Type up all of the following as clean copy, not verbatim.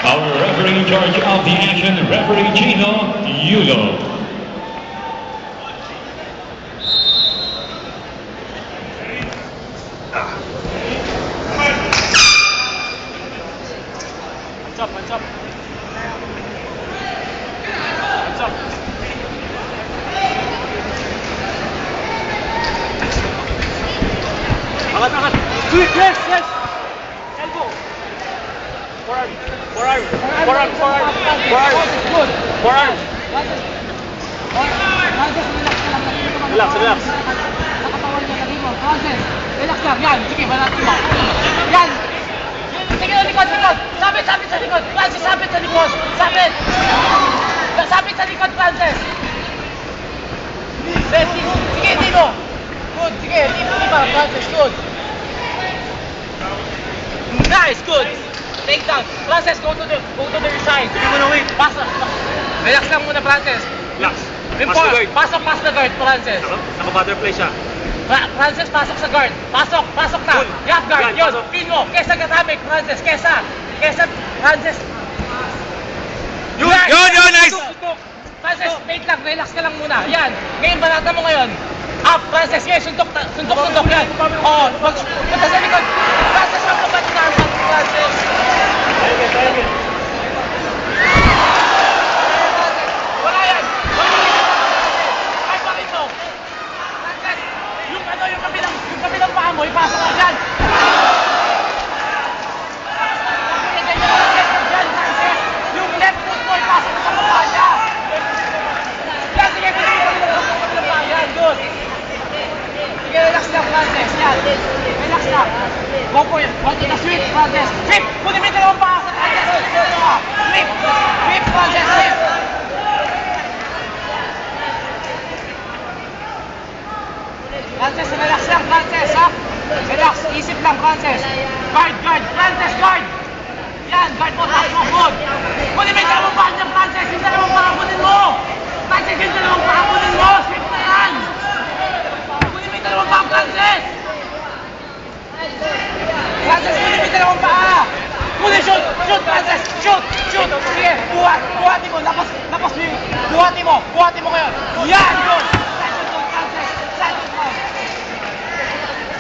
Our referee in charge of the action, referee Gino Yulo. Hands up. Hands up. Angat. Quick, yes. Elbow. Forearm. Relax. Nakatawan niya sabi mo. Francis, relax lang. Yan, sige, banatin mo. Yan. Sige, likod. Sabit sa likod. Francis, sabit sa likod. Sabit sa likod, Francis. Sige, hindi mo. Good, sige, hindi mo, Francis, good. Nice, good. Take down. Francis, go to the side. Hindi mo na wait. Relax lang muna, Francis. Relax. Pass the guard, Francis. Naka-butterfly siya. Francis, pasok sa guard. Pasok na. Good. Yup, guard. Yan, Yun, pasok. pin mo. Kesa katamik, Francis. Kesa, Francis. Yun, nice. Francis, wait lang. Relax ka lang muna. Yan. Ngayon, banata mo ngayon. Up, Francis. Yes, suntok yan. Oo, punta sa likod. Francis, magpapat na arm, Francis. Wala yan. Ay, bakit mo? Francis, yung kabilang paa mo, ipasok mo dyan. Dyan, Francis. Yung left foot mo, ipasok mo sa mukha niya. Yan, sige, kabilang paa. Yan, good. Sige, relax lang, Francis. Yan, relax lang. Go for it. Go to the sweep, Francis. Sweep! Kunin mo yung dalawang paa sa Francis. Sweep, Francis, sweep. Francis, relax lang, Francis, ha? Relax, isip lang, Francis. Guard, Francis, guard! Yan, guard mo, taas mo, good. Kunin mo yung dalawang paa niya, Francis. Yung dalawang paa, kunin mo. Francis, yung dalawang paa, kunin mo. Sweep na yan. Kunin mo yung dalawang paa, Francis. Francis, kunin mo yung dalawang paa. Kunin, shoot, Francis, shoot. Sige, buhati mo, lapas mo yung, buhati mo ngayon. Yan, good.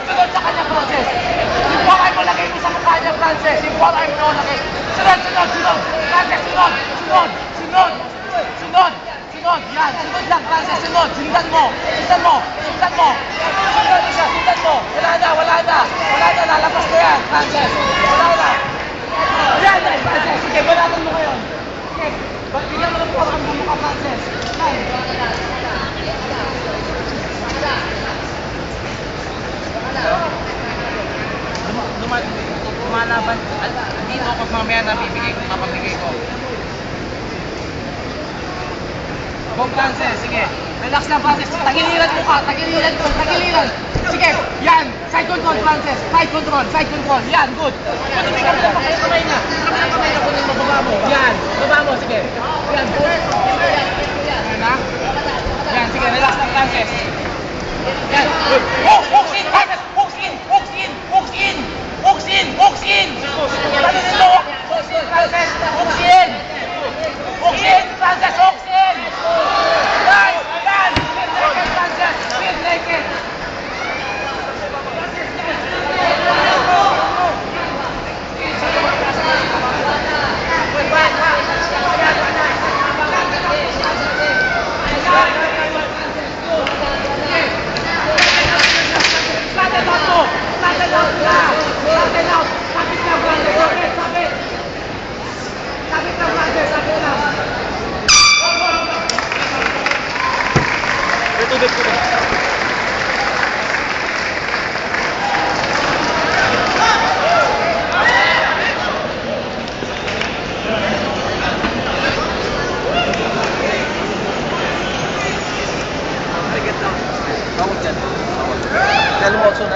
Sunod sa kanya, Francis. Yung buhay mo, lagay mo sa mukha niya, Francis. Yung buhay mo, lagay. Sunod. Francis, sunod. Yan, sunod lang, Francis, sunod. Sundan mo. Sundan mo. Wala na, lalabas na yan, Francis. Wala na. Yan, Francis. Sige, banatan mo ngayon. Sige, bigyan mo ng buhay ang mukha, Francis. Yan. Lumalaban dito pag mamaya papabigay ko. Go, Francis, sige. Relax lang, Francis. Tagiliran mo ka, tagiliran. Sige, yan. Side control, Francis. Side control. Yan, good. Kunin mo yung kamay niya. Kunin mo, baba mo. Yan, baba mo, sige. Yan, good. Yan, ha? Yan, sige, relax lang, Francis. Yan, good. Hooks in, Francis. Hooks in! Ano nito? Francis, hooks in! Francis, hooks in! Yan! Francis, speed naked!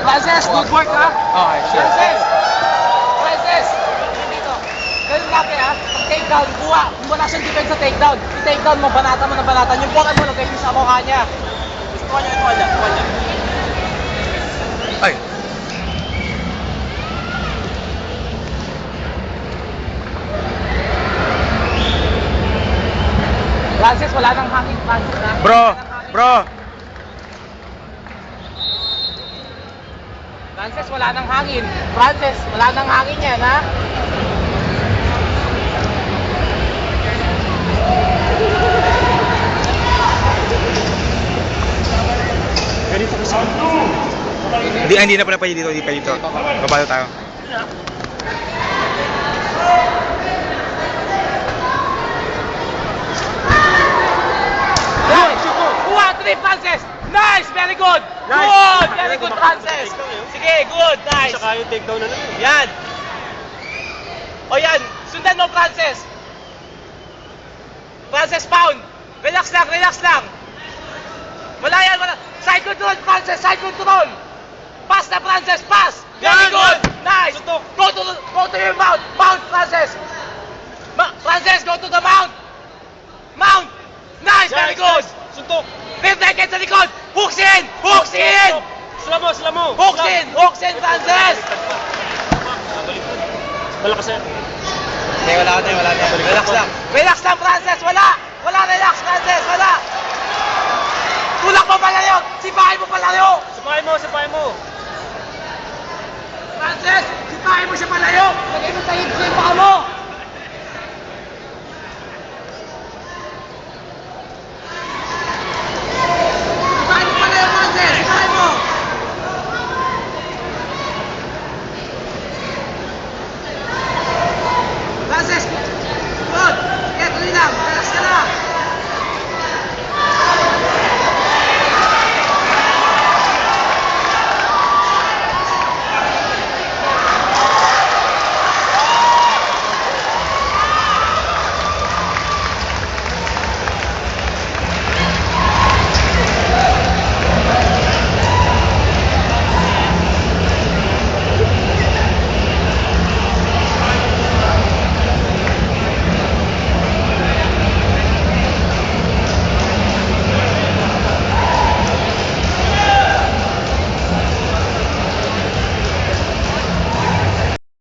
Francis, good work, ha? Okay, sure. Francis! Ganun natin, ha? Pag takedown, kuha. Kung wala siyang defense sa takedown, i-takedown mo, banatan mo. Yung buwan mo, lagay mo sa mukha niya. Kuha niya. Ay! Frances, wala nang hangin, Frances, ha? Bro, Wala nang hangin. bro. Frances, wala nang hangin. Frances, wala nang hangin yan, ha? Hindi na pala pwede dito, hindi pa dito. Babalo tayo. Nice! 2, 3, Frances! Nice! Very good! Nice. Good! Very good, Frances! Sige, good! Nice! Saka yung takedown na lang. Yan! O yan! Sundan mo, Frances! Frances, pound! Relax lang, relax lang! Wala yan, wala! Side control, Frances! Side control! Pass na, Frances! Pass! Very Yan, good! yan. Nice! Suntok. Go to your mount! Mount, Frances! Frances, go to the mount! Mount! Nice! Very good! Suntok. Rear naked sa likod! Hooks in! Hooks in! Slam mo, slam mo. Hooks in! Hooks in, Frances! Malakas yan. Hindi, wala na. Relax lang. Relax lang, Frances! Wala! Wala, relax, Frances! Wala! Tulak mo palayo! Sipahin mo palayo! Sapahin mo. Frances! Sipahin mo siya palayo! Lagay mo sa hips yung paa mo!